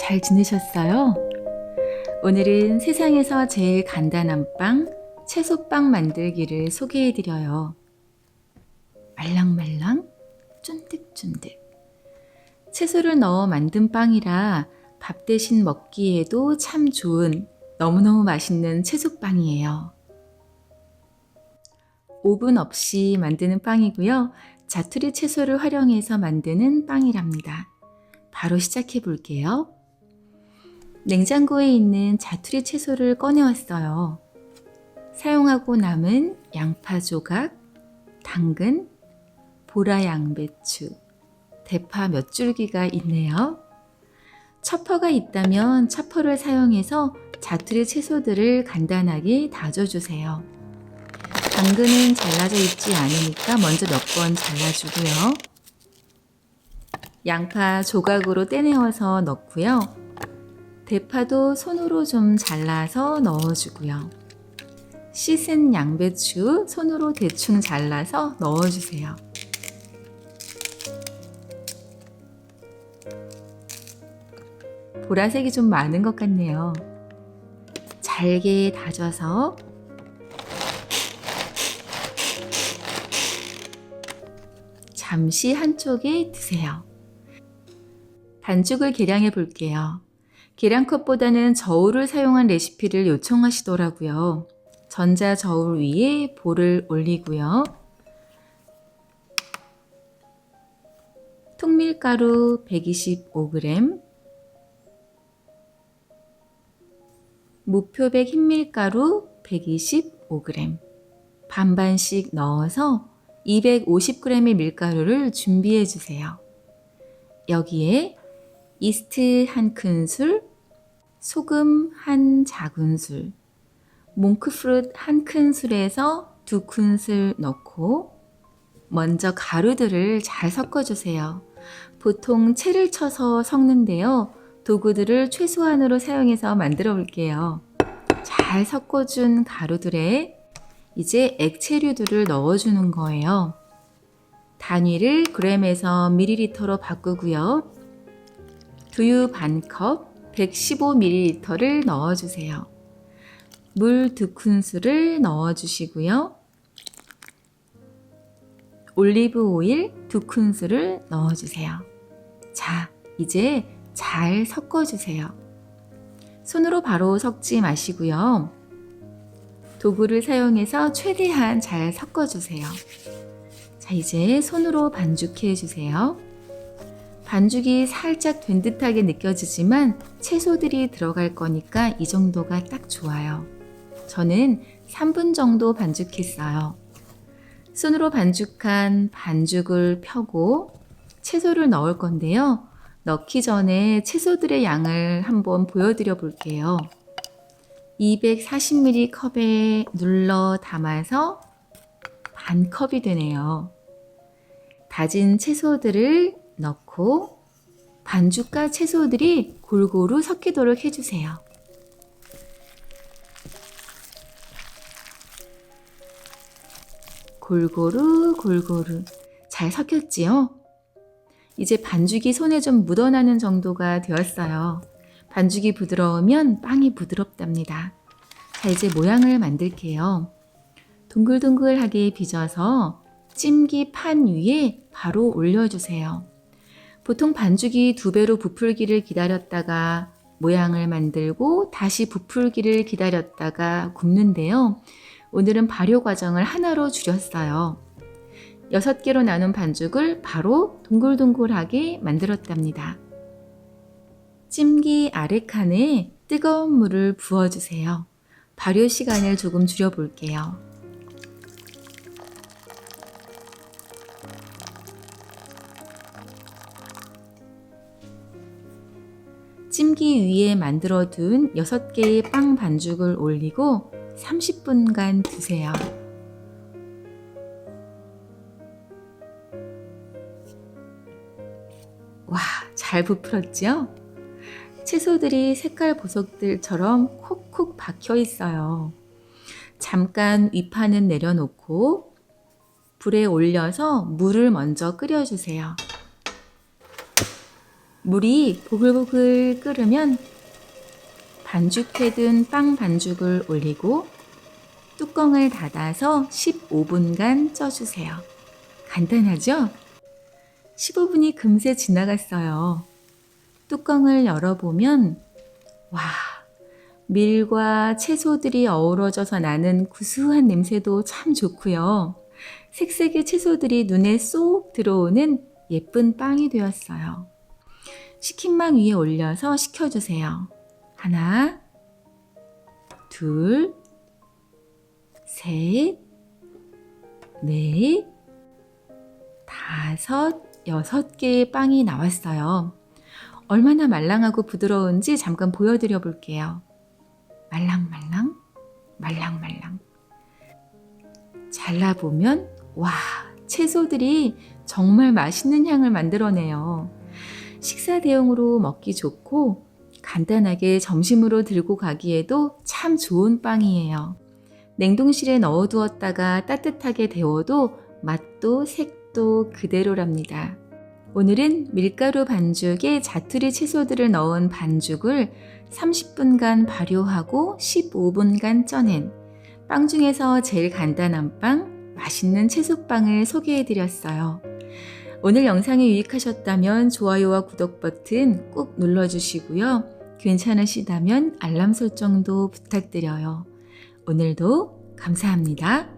잘 지내셨어요? 오늘은 세상에서 제일 간단한 빵, 채소빵 만들기를 소개해드려요. 말랑말랑, 쫀득쫀득. 채소를 넣어 만든 빵이라 밥 대신 먹기에도 참 좋은 너무너무 맛있는 채소빵이에요. 오븐 없이 만드는 빵이고요. 자투리 채소를 활용해서 만드는 빵이랍니다. 바로 시작해 볼게요. 냉장고에 있는 자투리 채소를 꺼내왔어요. 사용하고 남은 양파 조각, 당근, 보라 양배추, 대파 몇 줄기가 있네요. 처퍼가 있다면 처퍼를 사용해서 자투리 채소들을 간단하게 다져주세요. 당근은 잘라져 있지 않으니까 먼저 몇 번 잘라주고요. 양파 조각으로 떼내어서 넣고요. 대파도 손으로 좀 잘라서 넣어주고요. 씻은 양배추 손으로 대충 잘라서 넣어주세요. 보라색이 좀 많은 것 같네요. 잘게 다져서 잠시 한쪽에 두세요. 반죽을 계량해 볼게요. 계량컵보다는 저울을 사용한 레시피를 요청하시더라고요. 전자 저울 위에 볼을 올리고요. 통밀가루 125g, 무표백 흰밀가루 125g, 반반씩 넣어서 250g의 밀가루를 준비해 주세요. 여기에 이스트 1큰술, 소금 1작은술, 몽크프룻 1큰술에서 2큰술 넣고 먼저 가루들을 잘 섞어주세요. 보통 채를 쳐서 섞는데요. 도구들을 최소한으로 사용해서 만들어 볼게요. 잘 섞어준 가루들에 이제 액체류들을 넣어주는 거예요. 단위를 g에서 ml로 바꾸고요. 두유 반컵 115ml를 넣어주세요. 물 2큰술을 넣어주시고요. 올리브 오일 2큰술을 넣어주세요. 자, 이제 잘 섞어주세요. 손으로 바로 섞지 마시고요. 도구를 사용해서 최대한 잘 섞어주세요. 자, 이제 손으로 반죽해 주세요. 반죽이 살짝 된 듯하게 느껴지지만 채소들이 들어갈 거니까 이 정도가 딱 좋아요. 저는 3분 정도 반죽했어요. 손으로 반죽한 반죽을 펴고 채소를 넣을 건데요. 넣기 전에 채소들의 양을 한번 보여드려 볼게요. 240ml 컵에 눌러 담아서 반 컵이 되네요. 다진 채소들을 넣고 반죽과 채소들이 골고루 섞이도록 해주세요. 골고루 잘 섞였지요? 이제 반죽이 손에 좀 묻어나는 정도가 되었어요. 반죽이 부드러우면 빵이 부드럽답니다. 자, 이제 모양을 만들게요. 동글동글하게 빚어서 찜기 판 위에 바로 올려주세요. 보통 반죽이 2배로 부풀기를 기다렸다가 모양을 만들고 다시 부풀기를 기다렸다가 굽는데요. 오늘은 발효 과정을 하나로 줄였어요. 6개로 나눈 반죽을 바로 동글동글하게 만들었답니다. 찜기 아래칸에 뜨거운 물을 부어주세요. 발효 시간을 조금 줄여볼게요. 찜기 위에 만들어둔 6개의 빵 반죽을 올리고 30분간 두세요. 와, 잘 부풀었죠? 채소들이 색깔 보석들처럼 콕콕 박혀 있어요. 잠깐 윗판은 내려놓고 불에 올려서 물을 먼저 끓여주세요. 물이 보글보글 끓으면 반죽해 둔 빵 반죽을 올리고 뚜껑을 닫아서 15분간 쪄주세요. 간단하죠? 15분이 금세 지나갔어요. 뚜껑을 열어보면 와, 밀과 채소들이 어우러져서 나는 구수한 냄새도 참 좋고요. 색색의 채소들이 눈에 쏙 들어오는 예쁜 빵이 되었어요. 식힌망 위에 올려서 식혀주세요. 하나, 둘, 셋, 넷, 다섯, 6개의 빵이 나왔어요. 얼마나 말랑하고 부드러운지 잠깐 보여드려 볼게요. 말랑말랑, 말랑말랑. 잘라보면 와, 채소들이 정말 맛있는 향을 만들어내요. 식사 대용으로 먹기 좋고 간단하게 점심으로 들고 가기에도 참 좋은 빵이에요. 냉동실에 넣어두었다가 따뜻하게 데워도 맛도 색도 그대로랍니다. 오늘은 밀가루 반죽에 자투리 채소들을 넣은 반죽을 30분간 발효하고 15분간 쪄낸 빵 중에서 제일 간단한 빵, 맛있는 채소빵을 소개해드렸어요. 오늘 영상이 유익하셨다면 좋아요와 구독 버튼 꼭 눌러주시고요. 괜찮으시다면 알람 설정도 부탁드려요. 오늘도 감사합니다.